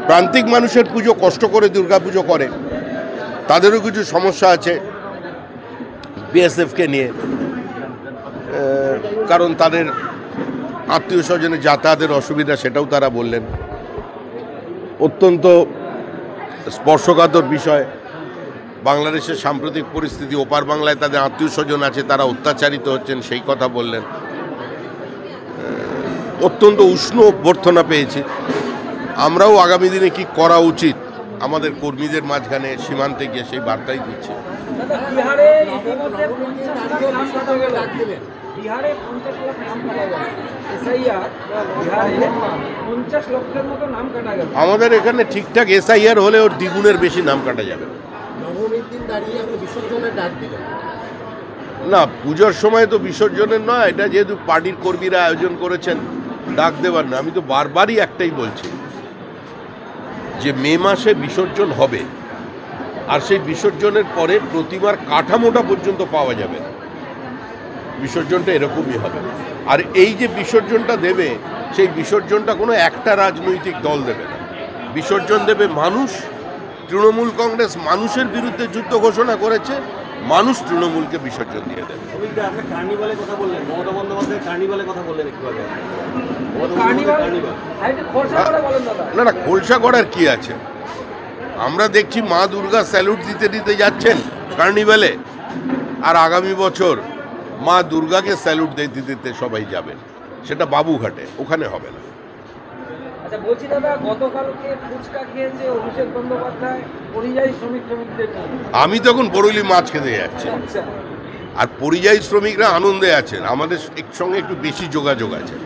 প্রান্তিক মানুষের পুজো কষ্ট করে দুর্গা পুজো করে, তাদেরও কিছু সমস্যা আছে বিএসএফকে নিয়ে, কারণ তাদের আত্মীয় স্বজনের যাতায়াতের অসুবিধা, সেটাও তারা বললেন। অত্যন্ত স্পর্শকাতর বিষয় বাংলাদেশের সাম্প্রতিক পরিস্থিতি, ওপার বাংলায় তাদের আত্মীয় স্বজন আছে, তারা অত্যাচারিত হচ্ছেন, সেই কথা বললেন। অত্যন্ত উষ্ণ অভ্যর্থনা পেয়েছি। আমরাও আগামী দিনে কি করা উচিত আমাদের কর্মীদের মাঝখানে সীমান্তে গিয়ে সেই বার্তাই দিচ্ছি। আমাদের এখানে ঠিকঠাক এসআইআর হলে ওর দ্বিগুণের বেশি নাম কাটা যাবে না। পুজোর সময় তো বিসর্জনের নয়, এটা যেহেতু পার্টির কর্মীরা আয়োজন করেছেন, ডাক দেবার না। আমি তো বারবারই একটাই বলছি যে মে মাসে বিসর্জন হবে, আর সেই বিসর্জনের পরে প্রতিমার কাঠামোটা পর্যন্ত পাওয়া যাবে না। বিসর্জনটা এরকমই হবে। আর এই যে বিসর্জনটা দেবে, সেই বিসর্জনটা কোনো একটা রাজনৈতিক দল দেবে না, বিসর্জন দেবে মানুষ। তৃণমূল কংগ্রেস মানুষের বিরুদ্ধে যুদ্ধ ঘোষণা করেছে, মানুষ তৃণমূলকে বিসর্জন দিয়ে দেবে। না না, খোলসা করার কি আছে? আমরা দেখছি মা দুর্গা স্যালুট দিতে দিতে যাচ্ছেন কার্নিভালে, আর আগামী বছর মা দুর্গাকে স্যালুট দিতে দিতে সবাই যাবেন, সেটা বাবুঘাটে, ওখানে হবে না। আচ্ছা বলছি দাদা, গতকালকে ফুচকা খেয়েছে অভিষেক বন্দ্যোপাধ্যায় পরিযায়ী শ্রমিকদের, আমি তখন বরুলি মাছ খেতে যাচ্ছি, আর পরিযায়ী শ্রমিকরা আনন্দে আছেন। আমাদের সঙ্গে একটু বেশি যোগাযোগ আছে।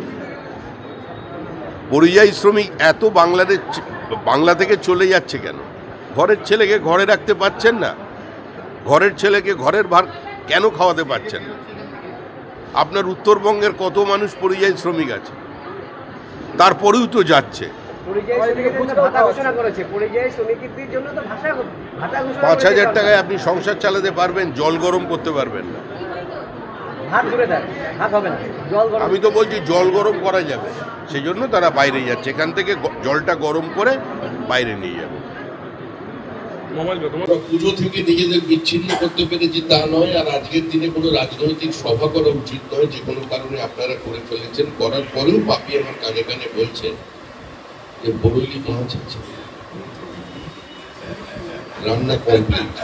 পরিযায়ী শ্রমিক এত বাংলা থেকে চলে যাচ্ছে কেন? ঘরের ছেলেকে ঘরে রাখতে পারছেন না, ঘরের ছেলেকে ঘরের ভার কেন খাওয়াতে পারছেন না? আপনার উত্তরবঙ্গের কত মানুষ পরিযায়ী শ্রমিক আছে, তারপরেও তো যাচ্ছে। ৫,০০০ টাকায় আপনি সংসার চালাতে পারবেন, জল গরম করতে পারবেন না। আমি তো বলছি জল গরম করা যাবে, সেই জন্য তারা বাইরে যাচ্ছে, এখান থেকে জলটা গরম করে বাইরে নিয়ে যাবে। পুজো থেকে নিজেদের বিচ্ছিন্ন করতে পেরেছি তা নয়, আর আজকের দিনে কোনো রাজনৈতিক সভা করা উচিত নয়। যে কোনো কারণে আপনারা করে ফেলেছেন, করার পরেও পাপি আমার কানে কানে বলছেন যে বরুলি মাছ আছে, রান্না কমপ্লিট।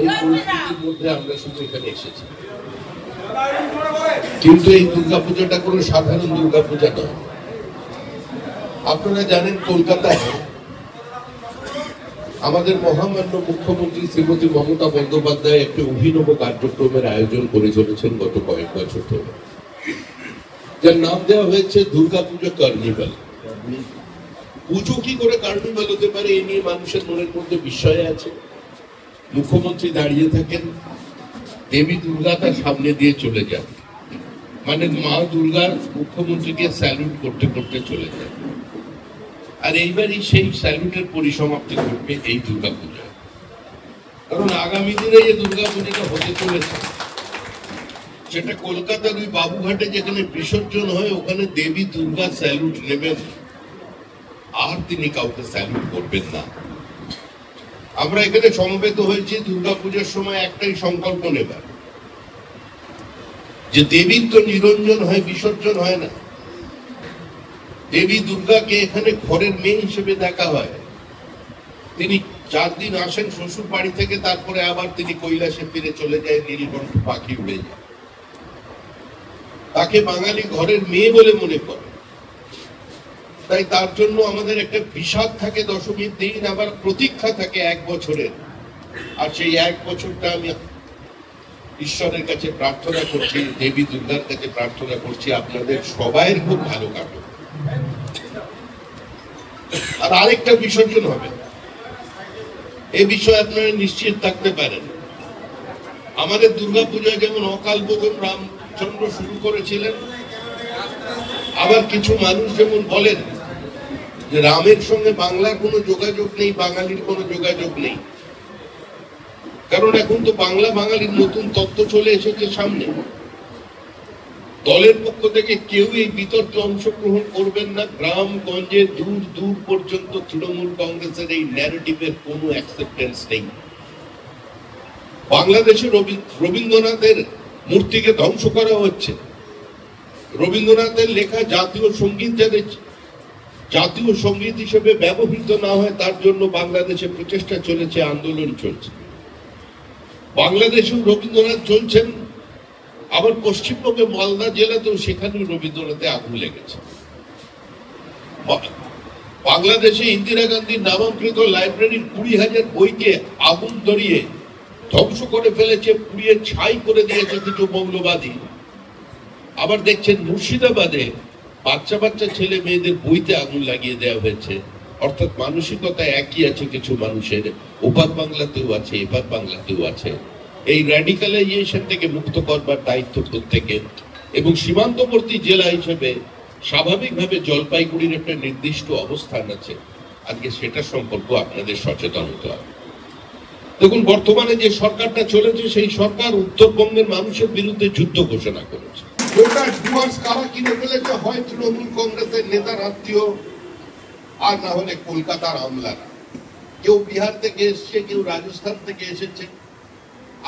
এই পরিস্থিতির মধ্যে আমরা শুধু এখানে এসেছি, কিন্তু এই দুর্গাপূজাটা কোনো সাধারণ দুর্গাপূজা নয়। আপনারা জানেন কলকাতায় আমাদের মহামান্য মুখ্যমন্ত্রী শ্রীমতী মমতা বন্দ্যোপাধ্যায় একটি অভিনব কার্যক্রমের আয়োজন করে চলেছেন গত কয়েক বছর ধরে, যার নাম দেওয়া হয়েছে দুর্গাপুজো কার্নিভাল। পুজো কি করে কার্নিভাল হতে পারে, এই নিয়ে মানুষের মনের মধ্যে বিস্ময় আছে। মুখ্যমন্ত্রী দাঁড়িয়ে থাকেন, দেবী দুর্গা তার সামনে দিয়ে চলে যান, মানে মা দুর্গার মুখ্যমন্ত্রীকে স্যালুট করতে করতে চলে যায়। আর এইবারই সেই স্যালুটের পরিসমাপ্তি ঘটবে এই দুর্গাপূজা। কারণ আগামী দিনে যে দুর্গাপূজাটা হতে চলেছে, সেটা কলকাতার ওই বাবুঘাটে যেখানে বিসর্জন হয়, ওখানে দেবী দুর্গা স্যালুট নেবেন, আর তিনি কাউকে স্যালুট করবেন না। আমরা এখানে সমবেত হয়েছি দুর্গাপূজার সময় একটাই সংকল্প নেবার, যে দেবীর তো নিরঞ্জন হয়, বিসর্জন হয় না। দেবী দুর্গাকে এখানে ঘরের মেয়ে হিসেবে দেখা হয়। তিনি 4 দিন আসেন শ্বশুর বাড়ি থেকে, তারপরে আবার তিনি কৈলাসে ফিরে চলে যায়, নীলকণ্ঠ পাখি উড়ে যায়। তাকে বাঙালি ঘরের মেয়ে বলে মনে করে, তাই তার জন্য আমাদের একটা বিষাদ থাকে দশমীর দিন, আবার প্রতীক্ষা থাকে 1 বছরের। আর সেই 1 বছরটা আমি ঈশ্বরের কাছে প্রার্থনা করছি, দেবী দুর্গার কাছে প্রার্থনা করছি, আপনাদের সবাইয়ের খুব ভালো কাটুক। আর আরেকটা বিসর্জন হবে, এই বিষয়ে আপনারা নিশ্চিত থাকতে পারেন। আমাদের দুর্গাপূজায় যেমন অকাল বোধন রামচন্দ্র শুরু করেছিলেন, আবার কিছু মানুষ যেমন বলেন যে রামের সঙ্গে বাংলার কোনো যোগাযোগ নেই, বাঙালির কোনো যোগাযোগ নেই। কারণ এখন তো বাংলা বাঙালির নতুন তত্ত্ব চলে এসেছে সামনে। দলের পক্ষ থেকে কেউ এই বিতর্কে অংশগ্রহণ করবেন না। গ্রামগঞ্জে দূর দূর পর্যন্ত তৃণমূল কংগ্রেসের এই ন্যারেটিভের কোনো অ্যাকসেপ্টেন্স নেই। বাংলাদেশে রবীন্দ্রনাথের মূর্তিকে ধ্বংস করা হচ্ছে। রবীন্দ্রনাথের লেখা জাতীয় সঙ্গীত যাতে জাতীয় সঙ্গীত হিসেবে ব্যবহৃত না হয় তার জন্য বাংলাদেশে প্রচেষ্টা চলেছে, আন্দোলন চলছে। বাংলাদেশেও রবীন্দ্রনাথ চলছেন, আবার পশ্চিমবঙ্গে মালদা জেলাতেও সেখানেও রবীন্দ্রনাথে আগুন লেগেছে। বাংলাদেশে ইন্দিরা গান্ধীর নামাঙ্কিত লাইব্রেরির 20,000 বইকে আগুন ধরিয়ে ধ্বংস করে ফেলেছে, পুড়িয়ে ছাই করে দিয়েছে কিছু মৌলবাদী। আবার দেখছেন মুর্শিদাবাদে বাচ্চা বাচ্চা ছেলে মেয়েদের বইতে আগুন লাগিয়ে দেওয়া হয়েছে। অর্থাৎ মানসিকতা একই আছে কিছু মানুষের, ওপার বাংলাতেও আছে এপার বাংলাতেও আছে। এই র্যাডিকালাইজেশন থেকে মুক্ত করবার দায়িত্ব প্রত্যেকের, এবং সীমান্তবর্তী জেলা হিসেবে স্বাভাবিকভাবে জলপাইগুড়ির একটা নির্দিষ্ট অবস্থান আছে। আজকে সেটা সম্পর্কে আপনাদের সচেতন হতে হবে। দেখুন, বর্তমানে যে সরকারটা চলেছে সেই সরকার উত্তরবঙ্গের মানুষের বিরুদ্ধে যুদ্ধ ঘোষণা করেছে। গোটা ডুয়ার্স কারা কিনে ফেলেছে? হয় তৃণমূল কংগ্রেসের নেতার আত্মীয়, আর না হলে কলকাতার আমলারা। কেউ বিহার থেকে এসছে, কেউ রাজস্থান থেকে এসেছে।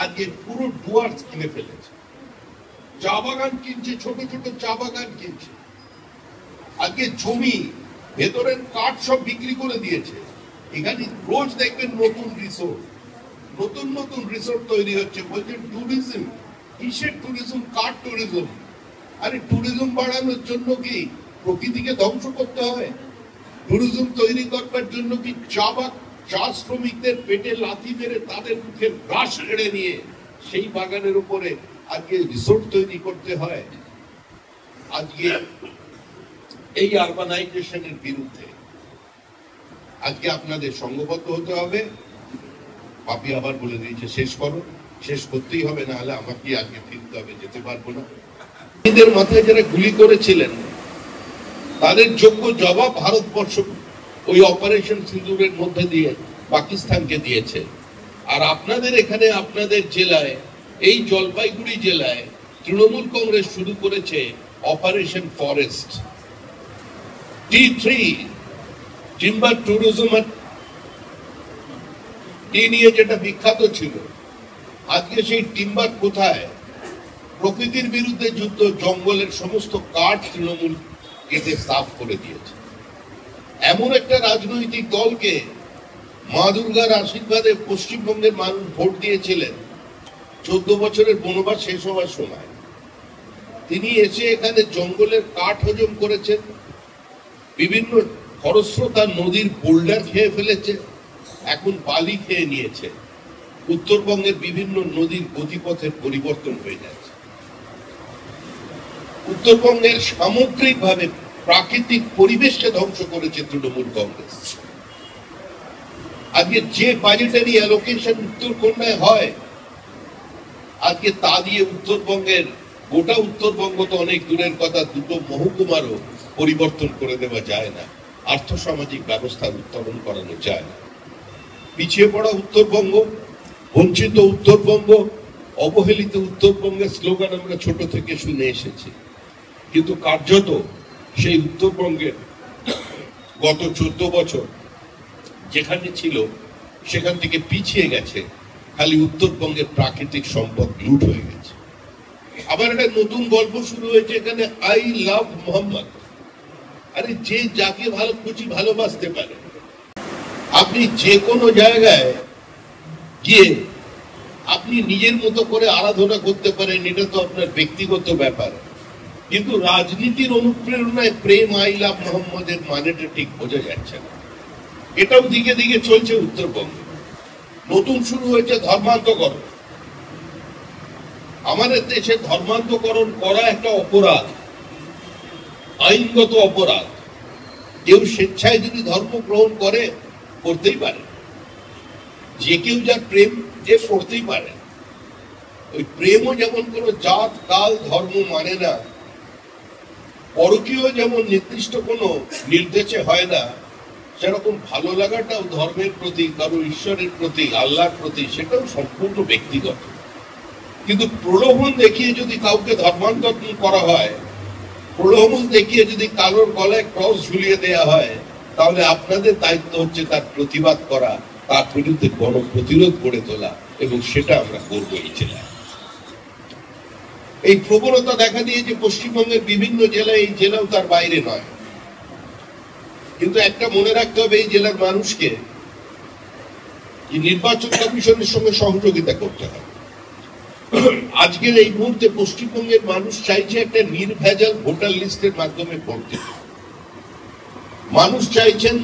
আজকে পুরো ডুয়ার্স কিনে ফেলেছে, চা বাগান কিনছে, ছোট ছোট চা বাগান কিনছে। আজকে জমি ভেতরের কাঠ সব বিক্রি করে দিয়েছে। এখানে রোজ দেখবেন নতুন রিসোর্ট, নতুন নতুন রিসোর্ট তৈরি হচ্ছে। বলছেন ট্যুরিজম, কিসের ট্যুরিজম? কাঠ ট্যুরিজম। আরে ট্যুরিজম বাড়ানোর জন্য কি প্রকৃতিকে ধ্বংস করতে হয়? ট্যুরিজম তৈরি করবার জন্য কি চা শ্রমিকদের পেটে লাথি মেরে তাদের মুখের ঘাস কেড়ে নিয়ে সেই বাগানের উপরে আজকে রিসোর্ট তৈরি করতে হয়? আজকে এই আরবানাইজেশনের বিরুদ্ধে আজকে আপনাদের সংঘবদ্ধ হতে হবে। পাপি আবার বলে দিয়েছে শেষ করো, শেষ করতেই হবে, না হলে আমাকে আজকে ফিরতে হবে, যেতে পারবো না। এদের মাথায় যারা গুলি করেছিলেন তাদের যোগ্য জবাব ভারতবর্ষ ওই অপারেশন সিঁদুরের মধ্যে দিয়ে পাকিস্তানকে দিয়েছে। আর আপনাদের এখানে, আপনাদের জেলায়, এই জলপাইগুড়ি জেলায় তৃণমূল কংগ্রেস শুরু করেছে operation forest. T3 timber tourism নিয়ে যেটা বিখ্যাত ছিল, আজকে সেই টিম্বার কোথায়? প্রকৃতির বিরুদ্ধে যুদ্ধ। জঙ্গলের সমস্ত কাঠ তৃণমূল কেটে সাফ করে দিয়েছে। এমন একটা রাজনৈতিক দলকে মা দুর্গার আশীর্বাদে পশ্চিমবঙ্গের মানুষ ভোট দিয়েছিলেন 14 বছরের বনবাস শেষ হওয়ার সময়। তিনি এসে এখানে জঙ্গলের কাঠ হজম করেছেন, বিভিন্ন খরস্রোতা নদীর বোল্ডার খেয়ে ফেলেছে, এখন বালি খেয়ে নিয়েছে। উত্তরবঙ্গের বিভিন্ন নদীর গতিপথের পরিবর্তন হয়ে যাচ্ছে। উত্তরবঙ্গের সামগ্রিকভাবে প্রাকৃতিক পরিবেশকে ধ্বংস করেছে তৃণমূল কংগ্রেস। আজকে যে বাজেটারি অ্যালোকেশন উত্তরকন্যায় হয়, আজকে তা দিয়ে উত্তরবঙ্গের গোটা উত্তরবঙ্গ তো অনেক দূরের কথা, দুটো মহকুমারও পরিবর্তন করে দেওয়া যায় না, আর্থসামাজিক ব্যবস্থার উত্তরণ করানো যায় না। পিছিয়ে পড়া উত্তরবঙ্গ, বঞ্চিত উত্তরবঙ্গ, অবহেলিত উত্তরবঙ্গের স্লোগান আমরা ছোট থেকে শুনে এসেছি। কিন্তু কার্যত সেই উত্তরবঙ্গের গত 14 বছর যেখানে ছিল সেখান থেকে পিছিয়ে গেছে। খালি উত্তরবঙ্গের প্রাকৃতিক সম্পদ লুট হয়ে গেছে। আবার একটা নতুন গল্প শুরু হয়েছে এখানে, আই লাভ মোহাম্মদ। আরে যে যাকে ভালো খুশি ভালোবাসতে পারে। আপনি যে কোনো জায়গায় গিয়ে আপনি নিজের মতো করে আরাধনা করতে পারেন, এটা তো আপনার ব্যক্তিগত ব্যাপার। কিন্তু রাজনীতির অনুপ্রেরণায় প্রেম আই লাভ মোহাম্মদের মানেটা ঠিক বোঝা যাচ্ছে না। এটাও দিকে দিকে চলছে উত্তরবঙ্গে। নতুন শুরু হয়েছে ধর্মান্তকরণ। আমাদের দেশে ধর্মান্তকরণ করা একটা অপরাধ, আইনগত অপরাধ। কেউ স্বেচ্ছায় যদি ধর্ম গ্রহণ করে, করতেই পারে। যে কেউ যার প্রেম যে করতেই পারে। ওই প্রেমও যেমন কোনো জাত কাল ধর্ম মানে না, পরকীয় যেমন নির্দিষ্ট কোনো নির্দেশে হয় না, সেরকম ভালো লাগাটাও ধর্মের প্রতি, কারো ঈশ্বরের প্রতি, আল্লাহর প্রতি, সেটাও সম্পূর্ণ ব্যক্তিগত। কিন্তু প্রলোভন দেখিয়ে যদি কাউকে ধর্মান্তর করা হয়, প্রলোভন দেখিয়ে যদি কারোর গলায় ক্রস ঝুলিয়ে দেয়া হয়, তাহলে আপনাদের দায়িত্ব হচ্ছে তার প্রতিবাদ করা, তার বিরুদ্ধে গণপ্রতিরোধ গড়ে তোলা, এবং সেটা আমরা করবো এই জেলায়। এই প্রবণতা দেখা দিয়েছে পশ্চিমবঙ্গের বিভিন্ন জেলায়, এই জেলাও তার বাইরে নয়। কিন্তু একটা মনে রাখতে হবে এই জেলার মানুষকে, নির্বাচন কমিশনের সঙ্গে সহযোগিতা করতে হবে। আজকের এই মুহূর্তে পশ্চিমবঙ্গের মানুষ চাইছে একটা নির্ভেজাল ভোটার লিস্টের মাধ্যমে ভোট দিতে। মানুষ চাইছেন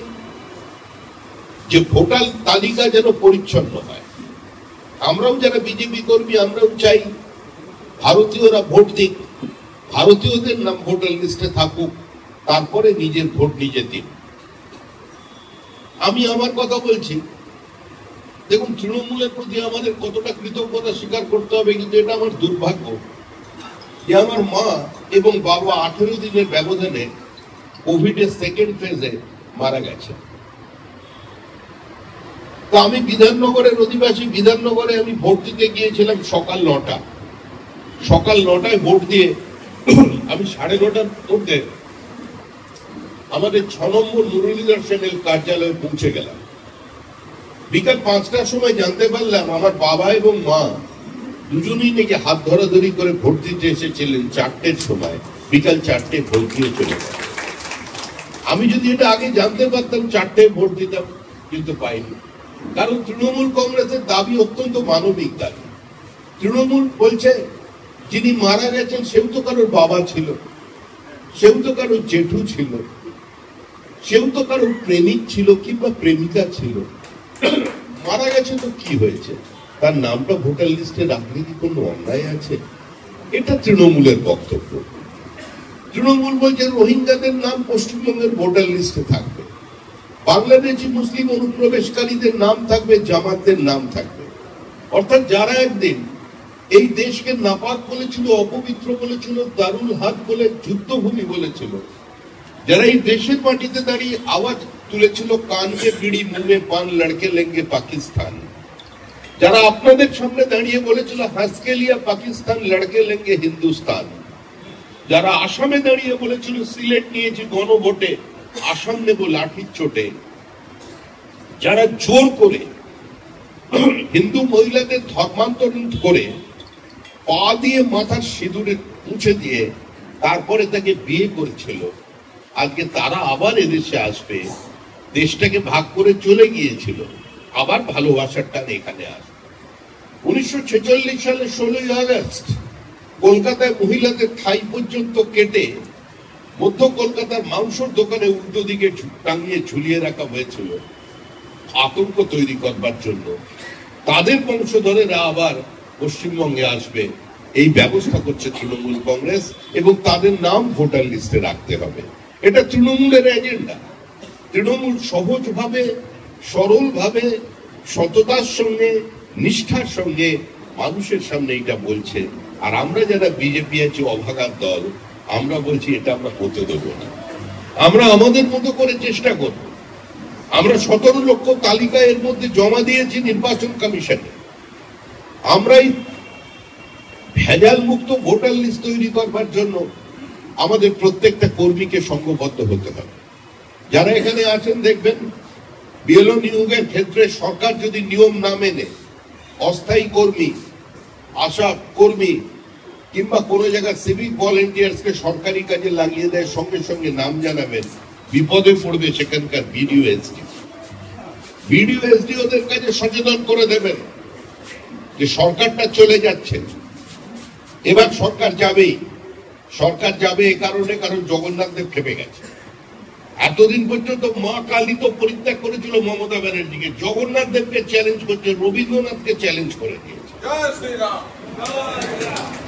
যে ভোটার তালিকা যেন পরিচ্ছন্ন হয়। আমরাও যারা বিজেপি কর্মী, আমরাও চাই ভারতীয়রা ভোট দিক, ভারতীয়দের নাম ভোটার লিস্টে থাকুক, তারপরে নিজের ভোট নিজে দিন। আমি আমার কথা বলছি, দেখুন তৃণমূলের প্রতি আমাদের কতটা কৃতজ্ঞতা স্বীকার করতে হবে, কিন্তু এটা আমার দুর্ভাগ্য যে আমার মা এবং বাবা 18 দিনের ব্যবধানে কোভিডের সেকেন্ড ফেজে মারা গেছে। তো আমি বিধাননগরের অধিবাসী, বিধাননগরে আমি ভোট দিতে গিয়েছিলাম সকাল 9টায় ভোট দিয়ে আমি 9:30টার মধ্যে আমাদের 6 নম্বর মুরলীধর সেনের কার্যালয়ে পৌঁছে গেলাম। বিকাল 5টার সময় জানতে পারলাম আমার বাবা এবং মা দুজনেই নাকি হাত ধরাধরি করে ভোট দিতে এসেছিলেন 4টের সময়, বিকাল 4টে ভোট দিয়ে চলে গেল। আমি যদি এটা আগে জানতে পারতাম 4টায় ভোট দিতাম, কিন্তু পাইনি। কারণ তৃণমূল কংগ্রেসের দাবি অত্যন্ত মানবিক দাবি। তৃণমূল বলছে যিনি মারা গেছেন সেও তো কারোর বাবা ছিল, সেও তো কারোর জেঠু ছিল, সেও তো কারোর প্রেমিক ছিল কিংবা প্রেমিকা ছিল। মারা গেছে তো কি হয়েছে, তার নামটা ভোটার লিস্টে রাখলে কি কোনো অন্যায় আছে? এটা তৃণমূলের বক্তব্য। তৃণমূল বলছে রোহিঙ্গাদের নাম পশ্চিমবঙ্গের ভোটার লিস্টে থাকবে, বাংলাদেশি মুসলিম অনুপ্রবেশকারীদের নাম থাকবে, জামাতের নাম থাকবে। অর্থাৎ যারা একদিন এই দেশকে নাপাক বলেছিল, অপবিত্র বলেছিল, দারুল হাত বলে যুদ্ধভূমি বলেছিল, যারা এই দেশের মাটিতে দাঁড়িয়ে আওয়াজ তুলেছিল কান কে বিড়ি মুহে পান লড়কে লেঙ্গে পাকিস্তান, যারা আপনাদের সামনে দাঁড়িয়ে বলেছিল হাসকে লিয়া পাকিস্তান লড়কে লেঙ্গে হিন্দুস্তান, যারা আসামে দাঁড়িয়ে বলেছিল সিলেট নিয়েছি গণভোটে, আসাম নেব লাঠির চোটে, যারা জোর করে হিন্দু মহিলাদের ধর্মান্তরণ করে পা দিয়ে মাথার সিঁদুরে মুছে দিয়ে তারপরে তাকে বিয়ে করেছিল, আজকে তারা আবার এদেশে আসবে, দেশটাকে ভাগ করে চলে গিয়েছিল, আবার ভালোবাসার টানে এখানে আসবে। 1946 সালের 16ই আগস্ট কলকাতায় মহিলাদের থাই পর্যন্ত কেটে মধ্য কলকাতার মাংসর দোকানে উল্টো দিকে টাঙিয়ে ঝুলিয়ে রাখা হয়েছিল আতঙ্ক তৈরি করবার জন্য। তাদের বংশধরেরা আবার পশ্চিমবঙ্গে আসবে, এই ব্যবস্থা করছে তৃণমূল কংগ্রেস, এবং তাদের নাম ভোটার লিস্টে রাখতে হবে। এটা তৃণমূলের এজেন্ডা। তৃণমূল সহজভাবে, সরলভাবে, সততার সঙ্গে, নিষ্ঠার সঙ্গে মানুষের সামনে এটা বলছে। আর আমরা যারা বিজেপি আছি অভাগার দল, আমরা বলছি এটা আমরা হতে দেব না। আমরা আমাদের মতো করে চেষ্টা করব। আমরা 17 লক্ষ তালিকা এর মধ্যে জমা দিয়েছি নির্বাচন কমিশনে। আমরা এই ভেজাল মুক্ত ভোটার লিস্ট তৈরি করবার জন্য আমাদের প্রত্যেকটা কর্মীকে সংঘবদ্ধ হতে হবে। যারা এখানে আছেন দেখবেন বিএলও নিয়োগের ক্ষেত্রে সরকার যদি নিয়ম না মেনে অস্থায়ী কর্মী, আশা কর্মী কিংবা কোনো জায়গায় সিভিক ভলেন্টিয়ার্সকে সরকারি কাজে লাগিয়ে দেয়, সঙ্গে সঙ্গে নাম জানাবেন, বিপদে পড়বে সেখানকার বিডিও এসডি ওদের কাছে সচেতন করে দেবেন যে সরকারটা চলে যাচ্ছে, এবার সরকার যাবেই। সরকার যাবে এ কারণে, কারণ জগন্নাথ দেব খেপে গেছে। এতদিন পর্যন্ত মা কালী তো পরিত্যাগ করেছিল মমতা ব্যানার্জিকে, জগন্নাথ দেবকে চ্যালেঞ্জ করছে, রবীন্দ্রনাথকে চ্যালেঞ্জ করে দিয়েছে।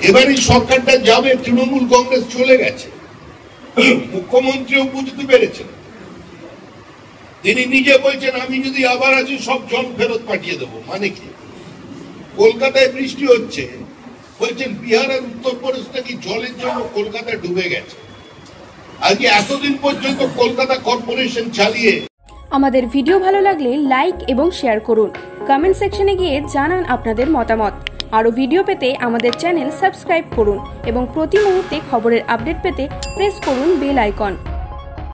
এবার এই সরকারটা যাবে, তৃণমূল কংগ্রেস চলে গেছে। মুখ্যমন্ত্রীও বুঝতে পেরেছেন, তিনি নিজে বলছেন আমি যদি আবার আছি সব জল ফেরত পাঠিয়ে দেবো। মানে কি? কলকাতায় বৃষ্টি হচ্ছে, বলছেন বিহার আর উত্তরপ্রদেশ নাকি জলের জন্য কলকাতা ডুবে গেছে। আজকে এতদিন পর্যন্ত কলকাতা কর্পোরেশন চালিয়ে আমাদের ভিডিও ভালো লাগলে লাইক এবং শেয়ার করুন। কমেন্ট সেকশনে গিয়ে জানান আপনাদের মতামত। আরও ভিডিও পেতে আমাদের চ্যানেল সাবস্ক্রাইব করুন এবং প্রতি মুহূর্তে খবরের আপডেট পেতে প্রেস করুন বেল আইকন।